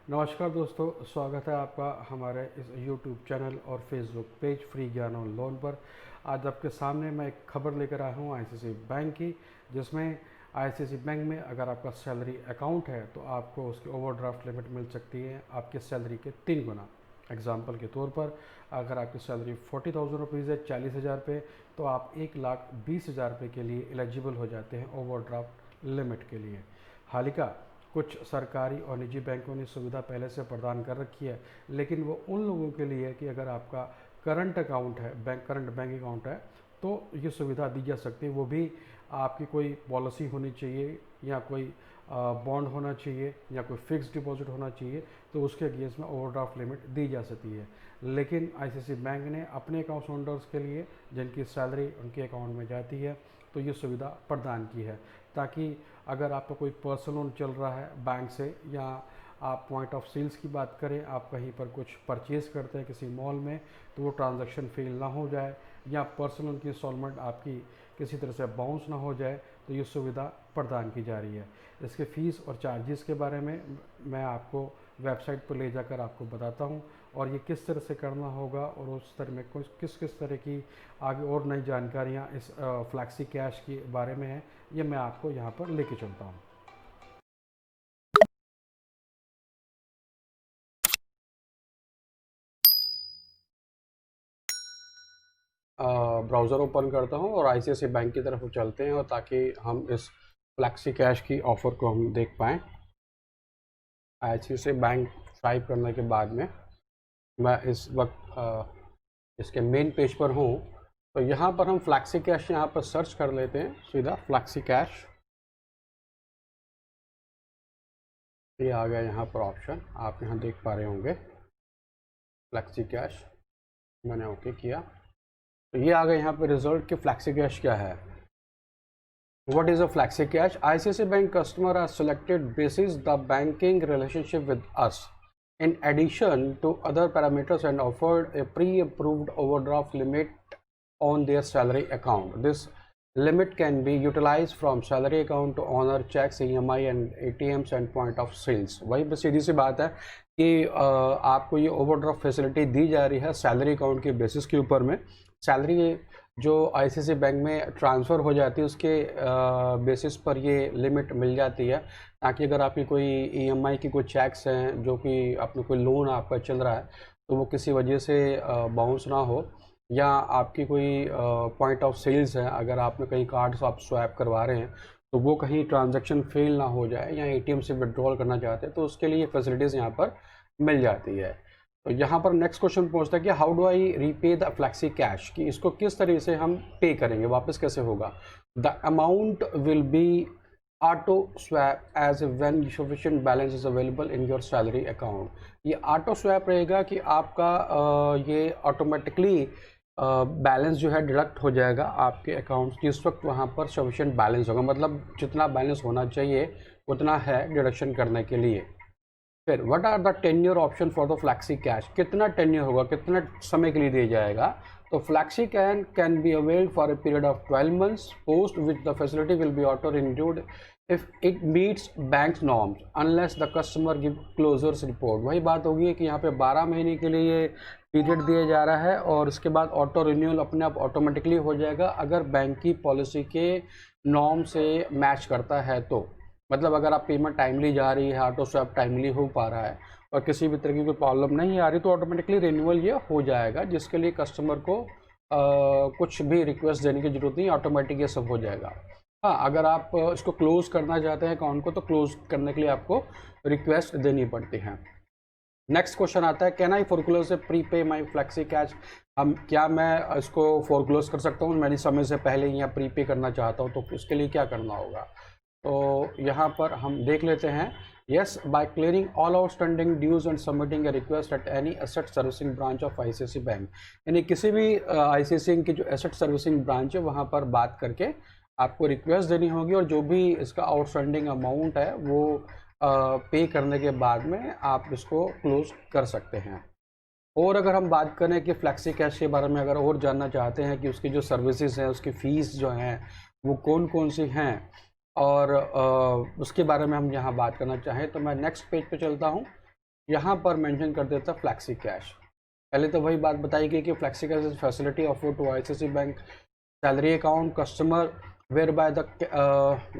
नमस्कार दोस्तों, स्वागत है आपका हमारे इस YouTube चैनल और Facebook पेज फ्री ज्ञान ऑन लोन पर। आज आपके सामने मैं एक खबर लेकर आया हूँ आईसीआईसीआई बैंक की, जिसमें आईसीआईसीआई बैंक में अगर आपका सैलरी अकाउंट है तो आपको उसकी ओवरड्राफ्ट लिमिट मिल सकती है आपकी सैलरी के 3 गुना। एग्जाम्पल के तौर पर अगर आपकी सैलरी 40,000 रुपीज़ है, 40,000 पे, तो आप 1,20,000 रुपये के लिए एलिजिबल हो जाते हैं ओवरड्राफ्ट लिमिट के लिए। हालांकि कुछ सरकारी और निजी बैंकों ने सुविधा पहले से प्रदान कर रखी है, लेकिन वो उन लोगों के लिए है कि अगर आपका करंट अकाउंट है, करंट बैंक अकाउंट है, तो ये सुविधा दी जा सकती है। वो भी आपकी कोई पॉलिसी होनी चाहिए या कोई बॉन्ड होना चाहिए या कोई फिक्स डिपॉजिट होना चाहिए, तो उसके अगेंस्ट में ओवरड्राफ्ट लिमिट दी जा सकती है। लेकिन आईसीआईसीआई बैंक ने अपने अकाउंट होल्डर्स के लिए, जिनकी सैलरी उनके अकाउंट में जाती है, तो ये सुविधा प्रदान की है, ताकि अगर आपका कोई पर्सनल लोन चल रहा है बैंक से, या आप पॉइंट ऑफ सेल्स की बात करें, आप कहीं पर कुछ परचेज़ करते हैं किसी मॉल में, तो वो ट्रांजैक्शन फेल ना हो जाए, या पर्सनल लोन की इंस्टॉलमेंट आपकी किसी तरह से बाउंस ना हो जाए, तो ये सुविधा प्रदान की जा रही है। इसके फ़ीस और चार्जेस के बारे में मैं आपको वेबसाइट पर ले जाकर आपको बताता हूँ, और ये किस तरह से करना होगा, और उस तरह में किस किस तरह की आगे और नई जानकारियाँ इस फ्लैक्सी कैश के बारे में है, ये मैं आपको यहाँ पर लेके चलता हूँ। ब्राउज़र ओपन करता हूँ और आईसीआईसीआई बैंक की तरफ चलते हैं, और ताकि हम इस फ्लैक्सी कैश की ऑफ़र को हम देख पाएँ। आईसीआईसीआई बैंक टाइप करने के बाद में मैं इस वक्त इसके मेन पेज पर हूँ। तो यहाँ पर हम फ्लैक्सी कैश यहाँ पर सर्च कर लेते हैं सीधा, फ्लैक्सी कैश। ये आ गया यहाँ पर ऑप्शन, आप यहाँ देख पा रहे होंगे फ्लैक्सी कैश। मैंने ओके किया तो ये आ गया यहाँ पे रिजल्ट कि फ्लैक्सी कैश क्या है। What is a flexi cash? ICICI Bank customer are selected basis the banking relationship with us. In addition to other parameters, and offered a pre-approved overdraft limit on their salary account. This limit can be utilized from salary account to honor checks, EMI and ATMs and point of sales. वही बस सीधी सी बात है कि आपको ये overdraft facility दी जा रही है सैलरी अकाउंट के बेसिस के ऊपर में। सैलरी जो आईसीआईसीआई बैंक में ट्रांसफ़र हो जाती है उसके बेसिस पर ये लिमिट मिल जाती है, ताकि अगर आपकी कोई ईएमआई की कोई चेक्स हैं, जो कि आपने कोई लोन आपका चल रहा है, तो वो किसी वजह से बाउंस ना हो, या आपकी कोई पॉइंट ऑफ सेल्स है, अगर आपने कहीं कार्ड्स आप स्वैप करवा रहे हैं, तो वो कहीं ट्रांजैक्शन फेल ना हो जाए, या एटीएम से विड्रॉल करना चाहते हैं, तो उसके लिए फैसिलिटीज़ यहाँ पर मिल जाती है। तो यहाँ पर नेक्स्ट क्वेश्चन पूछता है कि how do I repay the flexi cash, कि इसको किस तरह से हम पे करेंगे, वापस कैसे होगा। The amount will be auto swap as when sufficient balance is available in your salary account. ये ऑटो स्वैप रहेगा कि आपका ये ऑटोमेटिकली बैलेंस जो है डिडक्ट हो जाएगा आपके अकाउंट जिस वक्त वहाँ पर सफिशिएंट बैलेंस होगा, मतलब जितना बैलेंस होना चाहिए उतना है डिडक्शन करने के लिए। फिर what are the tenure option for the flexi cash, कितना टेन्योर होगा, कितना समय के लिए दिया जाएगा। तो flexi can be availed for a period of 12 months, post which the facility will be auto renewed if it meets bank norms unless the customer give closures report. वही बात होगी कि यहाँ पे 12 महीने के लिए पीरियड दिया जा रहा है, और उसके बाद ऑटो रिन्यूअल अपने आप ऑटोमेटिकली हो जाएगा अगर बैंक की पॉलिसी के नॉर्म से मैच करता है। तो मतलब अगर आप पेमेंट टाइमली जा रही है, ऑटो स्वैप टाइमली हो पा रहा है, और किसी भी तरह की कोई प्रॉब्लम नहीं आ रही, तो ऑटोमेटिकली रिन्यूअल ये हो जाएगा, जिसके लिए कस्टमर को कुछ भी रिक्वेस्ट देने की ज़रूरत नहीं, ऑटोमेटिक ये सब हो जाएगा। हाँ, अगर आप इसको क्लोज़ करना चाहते हैं अकाउंट को, तो क्लोज़ करने के लिए आपको रिक्वेस्ट देनी पड़ती है। नेक्स्ट क्वेश्चन आता है, कैन आई फोरक्लोज से प्रीपे माई फ्लैक्सी कैश। क्या मैं इसको फोरक्लोज कर सकता हूँ, मेरी समय से पहले या प्रीपे करना चाहता हूँ, तो उसके लिए क्या करना होगा। तो यहाँ पर हम देख लेते हैं, yes by clearing all outstanding dues and submitting a request at any asset servicing branch of ICICI bank. यानी किसी भी आईसीआईसीआई की जो एसेट सर्विसिंग ब्रांच है वहाँ पर बात करके आपको रिक्वेस्ट देनी होगी, और जो भी इसका आउटस्टैंडिंग अमाउंट है वो पे करने के बाद में आप इसको क्लोज कर सकते हैं। और अगर हम बात करें कि फ्लैक्सी कैश के बारे में अगर और जानना चाहते हैं कि उसकी जो सर्विसेज हैं, उसकी फ़ीस जो हैं वो कौन कौन सी हैं, और उसके बारे में हम यहाँ बात करना चाहें, तो मैं नेक्स्ट पेज पे चलता हूँ। यहाँ पर मेंशन कर देता फ्लैक्सी कैश। पहले तो वही बात बताई गई कि flexi cash is facility offered to ICICI bank salary account customer whereby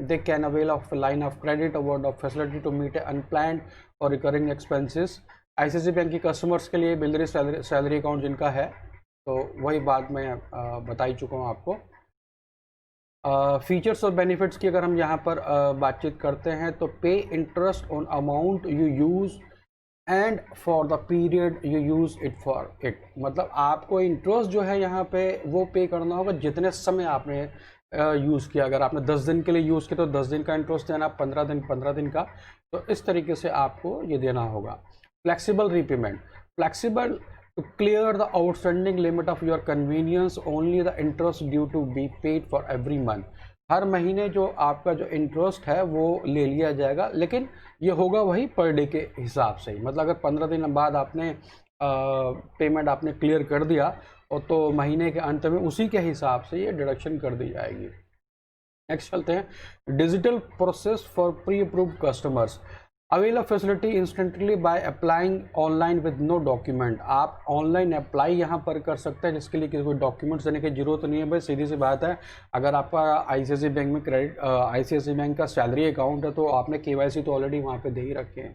they can avail of a line of credit award of facility to meet unplanned or recurring expenses। ICICI bank की customers के लिए बिल्डरी salary account जिनका है, तो वही बात मैं बता ही चुका हूँ आपको। फीचर्स और बेनिफिट्स की अगर हम यहाँ पर बातचीत करते हैं तो पे interest on amount you use and for the period you use it for it, मतलब आपको इंटरेस्ट जो है यहाँ पे वो पे करना होगा जितने समय आपने यूज़ किया। अगर आपने 10 दिन के लिए यूज़ किया तो 10 दिन का इंटरेस्ट देना, 15 दिन का, तो इस तरीके से आपको ये देना होगा। Flexible repayment, flexible to clear the outstanding limit of your convenience only the interest due to be paid for every month। हर महीने जो आपका जो इंटरेस्ट है वो ले लिया जाएगा, लेकिन ये होगा वही पर डे के हिसाब से ही। मतलब अगर 15 दिन बाद आपने पेमेंट आपने क्लियर कर दिया और तो महीने के अंत में उसी के हिसाब से ये डिडक्शन कर दी जाएगी। नेक्स्ट चलते हैं, digital process for pre approved customers, avail a facility instantly by applying online with no document. आप ऑनलाइन अप्लाई यहाँ पर कर सकते हैं, जिसके लिए कोई डॉक्यूमेंट्स देने की जरूरत नहीं है भाई। सीधी सी बात है, अगर आपका आईसीआईसीआई बैंक में क्रेडिट आईसीआईसीआई बैंक का सैलरी अकाउंट है तो आपने केवाईसी तो ऑलरेडी वहाँ पे दे ही रखे हैं,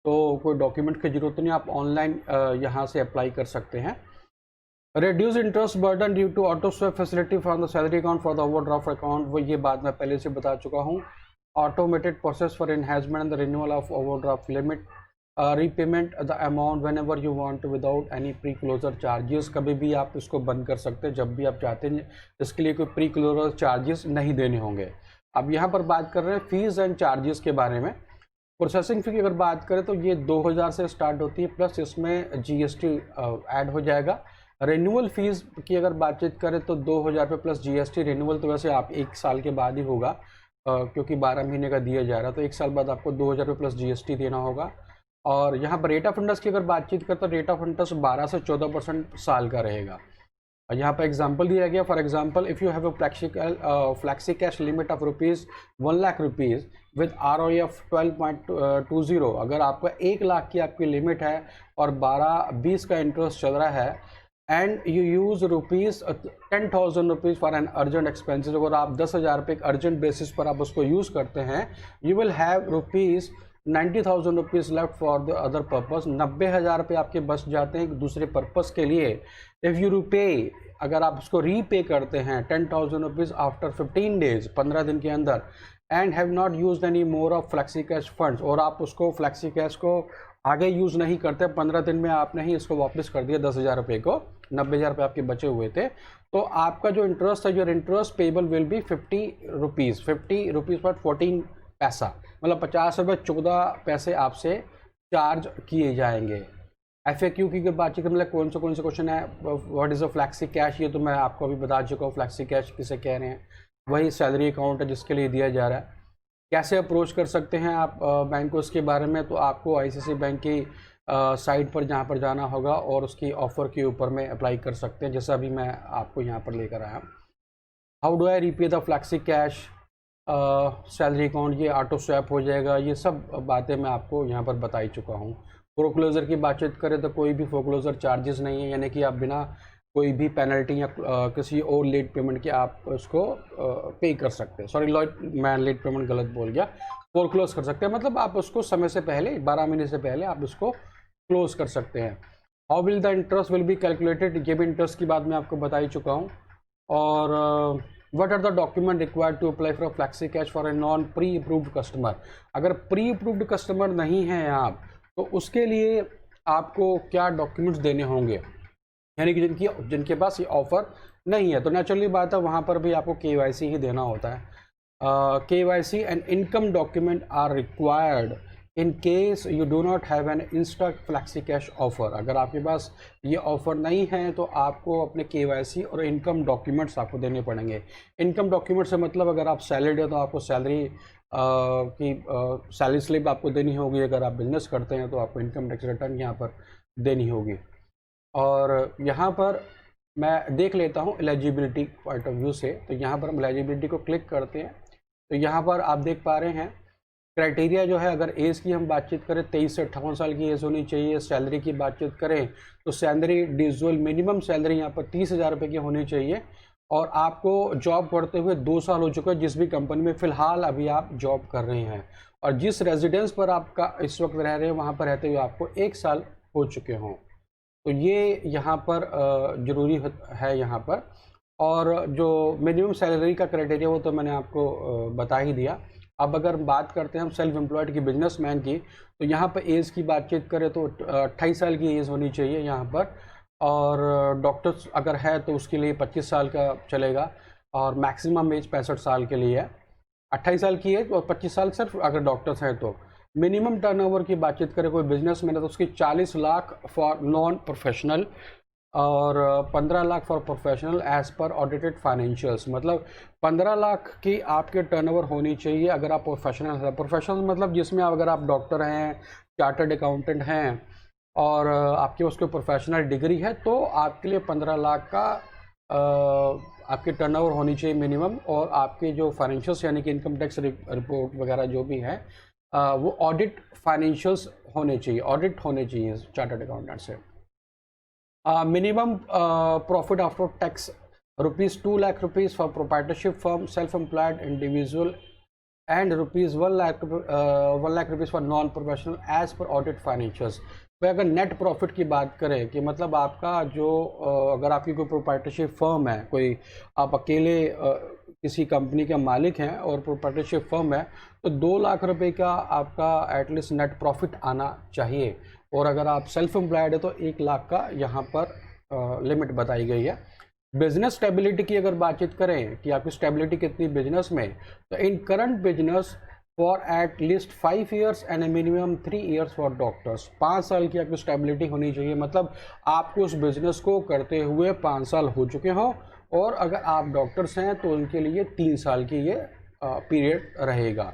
तो कोई डॉक्यूमेंट की जरूरत नहीं, आप ऑनलाइन यहाँ से अप्लाई कर सकते हैं। Reduce interest burden due to auto swap facility from the salary account for the overdraft account, वो ये बात मैं पहले से बता चुका हूँ। Automated process for enhancement and the renewal of overdraft limit, repayment the amount whenever you want without any pre-closure charges। कभी भी आप इसको बंद कर सकते हैं जब भी आप चाहते हैं, इसके लिए कोई प्री-क्लोजर चार्जेस नहीं देने होंगे। अब यहाँ पर बात कर रहे हैं फीस एंड चार्जेस के बारे में। प्रोसेसिंग फ़ी की अगर बात करें तो ये 2000 से स्टार्ट होती है, प्लस इसमें जीएसटी ऐड हो जाएगा। रिन्यूअल फीस की अगर बातचीत करें तो 2000 रुपये प्लस जीएसटी। रिन्यूअल तो वैसे आप 1 साल के बाद ही होगा, क्योंकि 12 महीने का दिया जा रहा है, तो 1 साल बाद आपको 2000 रुपये प्लस जीएसटी देना होगा। और यहाँ पर रेट ऑफ इंटरेस्ट की अगर बातचीत करते हैं, रेट ऑफ इंटरेस्ट 12 से 14% साल का रहेगा। और यहाँ पर एग्जांपल दिया गया, for example if you have a flexi cash limit of ₹1 lakh with ROE of 12.20, अगर आपका 1 लाख की आपकी लिमिट है और 12-20 का इंटरेस्ट चल रहा है, and you use ₹10,000 for an urgent expenses, अगर आप 10,000 रुपये अर्जेंट बेसिस पर आप उसको यूज़ करते हैं, you will have ₹90,000 left for the other purpose. 90,000 रुपये आपके बच जाते हैं दूसरे पर्पस के लिए। इफ़ यू रुपे, अगर आप उसको रीपे करते हैं 10,000 आफ्टर 15 डेज, 15 दिन के अंदर, and have not use any more of flexi cash funds, और आप उसको फ्लैक्सी कैश को आगे यूज़ नहीं करते, 15 दिन में आपने ही इसको वापस कर दिया 10,000 रुपये को, 90,000 रुपये आपके बचे हुए थे, तो आपका जो इंटरेस्ट है, your interest payable will be ₹50 पर 14 पैसा, मतलब 50 रुपये 14 पैसे आपसे चार्ज किए जाएंगे। FAQ की बातचीत करें, मतलब कौन से क्वेश्चन है, what is a flexi cash, ये तो मैं आपको अभी बता चुका हूँ। फ्लैक्सी कैश किसे कह रहे हैं, वही सैलरी अकाउंट है जिसके लिए दिया जा रहा है। कैसे अप्रोच कर सकते हैं आप बैंक को, इसके बारे में तो आपको आईसीआईसीआई बैंक की साइट पर जहाँ पर जाना होगा और उसकी ऑफ़र के ऊपर में अप्लाई कर सकते हैं, जैसा अभी मैं आपको यहाँ पर लेकर आया। How do I repay the flexi cash salary account, ये ऑटो स्वैप हो जाएगा, ये सब बातें मैं आपको यहाँ पर बता ही चुका हूँ। फोरक्लोजर की बातचीत करें तो कोई भी फोरक्लोजर चार्जेस नहीं है, यानी कि आप बिना कोई भी पेनल्टी या किसी और लेट पेमेंट के आप उसको पे कर सकते हैं। सॉरी, मैं लेट पेमेंट गलत बोल गया, फोरक्लोज कर सकते हैं, मतलब आप उसको समय से पहले 12 महीने से पहले आप उसको क्लोज कर सकते हैं। How will the interest will be calculated, ये भी इंटरेस्ट की बात मैं आपको बता ही चुका हूँ। और what are the document required to apply for flexi cash for a non pre approved customer, अगर प्री अप्रूव्ड कस्टमर नहीं हैं आप, तो उसके लिए आपको क्या डॉक्यूमेंट्स देने होंगे, यानी कि जिनके पास ये ऑफ़र नहीं है, तो नेचुरली बात है वहाँ पर भी आपको KYC ही देना होता है। KYC and income document are required in case you do not have an insta flexi cash offer, अगर आपके पास ये ऑफ़र नहीं है तो आपको अपने KYC और इनकम डॉक्यूमेंट्स आपको देने पड़ेंगे। इनकम डॉक्यूमेंट से मतलब अगर आप सैलरीड है तो आपको सैलरी की सैलरी स्लिप आपको देनी होगी, अगर आप बिजनेस करते हैं तो आपको इनकम टैक्स रिटर्न यहाँ पर देनी होगी। और यहाँ पर मैं देख लेता हूँ एलिजिबिलिटी पॉइंट ऑफ व्यू से, तो यहाँ पर हम एलिजिबिलिटी को क्लिक करते हैं, तो यहाँ पर आप देख पा रहे हैं क्राइटेरिया जो है, अगर एज की हम बातचीत करें 23 से 58 साल की एज होनी चाहिए। सैलरी की बातचीत करें तो सैलरी इंडिविजुअल मिनिमम सैलरी यहाँ पर 30,000 रुपये की होनी चाहिए। और आपको जॉब करते हुए 2 साल हो चुका है जिस भी कंपनी में फ़िलहाल अभी आप जॉब कर रहे हैं, और जिस रेजिडेंस पर आपका इस वक्त रह रहे हैं वहाँ पर रहते हुए आपको 1 साल हो चुके हों। तो ये यहाँ पर ज़रूरी है यहाँ पर। और जो मिनिमम सैलरी का क्राइटेरिया वो तो मैंने आपको बता ही दिया। अब अगर बात करते हैं हम सेल्फ एम्प्लॉयड की, बिजनेसमैन की, तो यहाँ पर एज की बातचीत करें तो 28 साल की एज होनी चाहिए यहाँ पर। और डॉक्टर्स अगर है तो उसके लिए 25 साल का चलेगा, और मैक्सिमम एज 65 साल के लिए है। 28 साल की एज और 25 साल सिर्फ अगर डॉक्टर्स हैं तो। मिनिमम टर्नओवर की बातचीत करें कोई बिजनेसमैन है तो उसकी 40 लाख फॉर नॉन प्रोफेशनल और 15 lakh for professional as per audited financials. मतलब 15 लाख की आपके टर्नओवर होनी चाहिए अगर आप प्रोफेशनल हैं। प्रोफेशनल मतलब जिसमें अगर आप डॉक्टर हैं, चार्टर्ड अकाउंटेंट हैं और आपके उसके प्रोफेशनल डिग्री है तो आपके लिए 15 लाख का आपकी टर्नओवर होनी चाहिए मिनिमम। और आपके जो फाइनेंशियल्स यानी कि इनकम टैक्स रिपोर्ट वगैरह जो भी है वो ऑडिट फाइनेंशियल्स होने चाहिए, ऑडिट होने चाहिए चार्टर्ड अकाउंटेंट से। Minimum profit after tax ₹2 lakh for proprietorship firm, self employed individual and ₹1 lakh for non professional as per audit financials. तो अगर नेट प्रॉफिट की बात करें कि मतलब आपका जो अगर आपकी कोई प्रोप्राइटरशिप फर्म है, कोई आप अकेले किसी कंपनी के मालिक हैं और प्रोप्राइटरशिप फर्म है, तो 2 लाख रुपए का आपका एटलीस्ट नेट प्रॉफिट आना चाहिए। और अगर आप सेल्फ एम्प्लॉयड है तो 1 लाख का यहाँ पर लिमिट बताई गई है। बिजनेस स्टेबिलिटी की अगर बातचीत करें कि आपकी स्टेबिलिटी कितनी बिजनेस में, तो in current business for at least 5 years and a minimum 3 years for doctors. 5 साल की आपकी स्टेबिलिटी होनी चाहिए, मतलब आपको उस बिज़नेस को करते हुए 5 साल हो चुके हों। और अगर आप डॉक्टर्स हैं तो उनके लिए 3 साल की ये पीरियड रहेगा।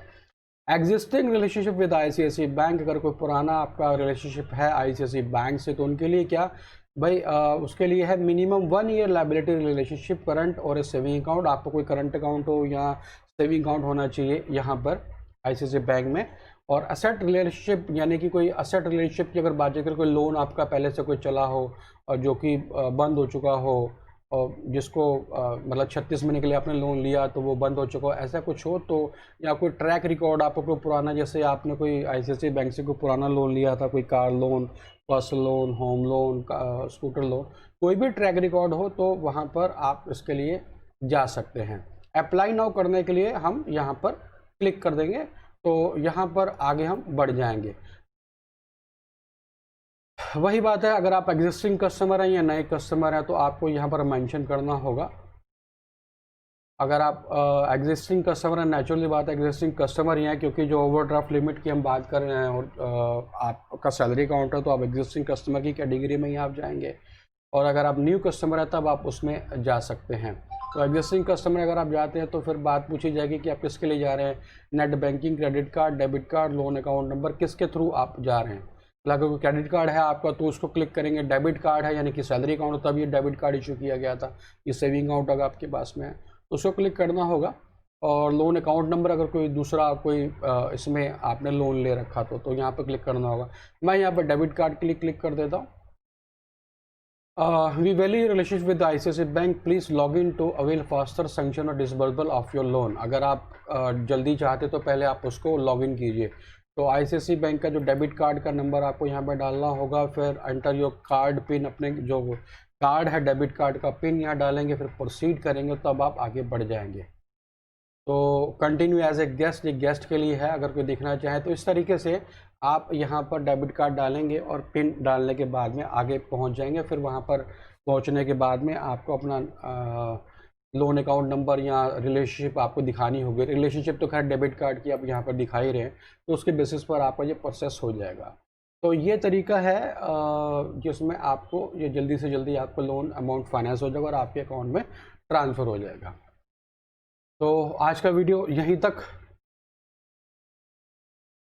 Existing relationship with ICICI bank, अगर कोई पुराना आपका रिलेशनशिप है ICICI बैंक से तो उनके लिए क्या भाई उसके लिए है minimum 1 year liability relationship current और सेविंग अकाउंट। आपको कोई करंट अकाउंट हो या सेविंग अकाउंट होना चाहिए यहाँ पर ICICI बैंक में। और असेट रिलेशनशिप यानी कि कोई असेट रिलेशनशिप की अगर बात करें, कोई लोन आपका पहले से कोई चला हो और जो कि बंद हो चुका हो, और जिसको मतलब 36 महीने के लिए आपने लोन लिया तो वो बंद हो चुका हो, ऐसा कुछ हो तो, या कोई ट्रैक रिकॉर्ड आपको कोई पुराना, जैसे आपने कोई ICICI बैंक से कोई पुराना लोन लिया था, कोई car loan, personal loan, home loan, scooter loan, कोई भी ट्रैक रिकॉर्ड हो तो वहाँ पर आप इसके लिए जा सकते हैं। अप्लाई नाउ करने के लिए हम यहाँ पर क्लिक कर देंगे तो यहाँ पर आगे हम बढ़ जाएंगे। वही बात है, अगर आप एग्जिस्टिंग कस्टमर हैं या नए कस्टमर हैं तो आपको यहाँ पर मेंशन करना होगा। अगर आप एग्जिस्टिंग कस्टमर हैं, नेचुरली बात है एग्जिस्टिंग कस्टमर ही हैं, क्योंकि जो ओवरड्राफ्ट लिमिट की हम बात कर रहे हैं और आपका सैलरी अकाउंट है तो आप एग्जिस्टिंग कस्टमर की कैटेगरी में ही आप जाएंगे। और अगर आप न्यू कस्टमर हैं तब आप उसमें जा सकते हैं। तो एग्जिस्टिंग कस्टमर अगर आप जाते हैं तो फिर बात पूछी जाएगी कि आप किसके लिए जा रहे हैं, net banking, credit card, debit card, loan account number, किसके थ्रू आप जा रहे हैं। अगर कोई क्रेडिट कार्ड है आपका तो उसको क्लिक करेंगे, डेबिट कार्ड है यानी कि सैलरी अकाउंट, तब ये डेबिट कार्ड इशू किया गया था, ये सेविंग अकाउंट अगर आपके पास में है तो उसको क्लिक करना होगा। और लोन अकाउंट नंबर अगर कोई दूसरा कोई इसमें आपने लोन ले रखा तो यहाँ पर क्लिक करना होगा। मैं यहाँ पर डेबिट कार्ड के लिए क्लिक कर देता हूँ। We value relationship with ICICI bank, please log in to avail faster sanction और डिसबर्सबल ऑफ योर लोन। अगर आप जल्दी चाहते तो पहले आप उसको लॉग इन कीजिए। तो ICICI बैंक का जो डेबिट कार्ड का नंबर आपको यहाँ पर डालना होगा, फिर एंटर योर कार्ड पिन, अपने जो कार्ड है डेबिट कार्ड का पिन यहाँ डालेंगे, फिर प्रोसीड करेंगे तब आप आगे बढ़ जाएंगे। तो कंटिन्यू एज ए गेस्ट, ये गेस्ट के लिए है, अगर कोई देखना चाहे तो इस तरीके से आप यहाँ पर डेबिट कार्ड डालेंगे और पिन डालने के बाद में आगे पहुँच जाएंगे। फिर वहाँ पर पहुँचने के बाद में आपको अपना लोन अकाउंट नंबर या रिलेशनशिप आपको दिखानी होगी। रिलेशनशिप तो खैर डेबिट कार्ड की आप यहाँ पर दिखा ही रहे हैं, तो उसके बेसिस पर आपका ये प्रोसेस हो जाएगा। तो ये तरीका है जिसमें आपको ये जल्दी से जल्दी आपको लोन अमाउंट फाइनेंस हो जाएगा और आपके अकाउंट में ट्रांसफ़र हो जाएगा। तो आज का वीडियो यहीं तक।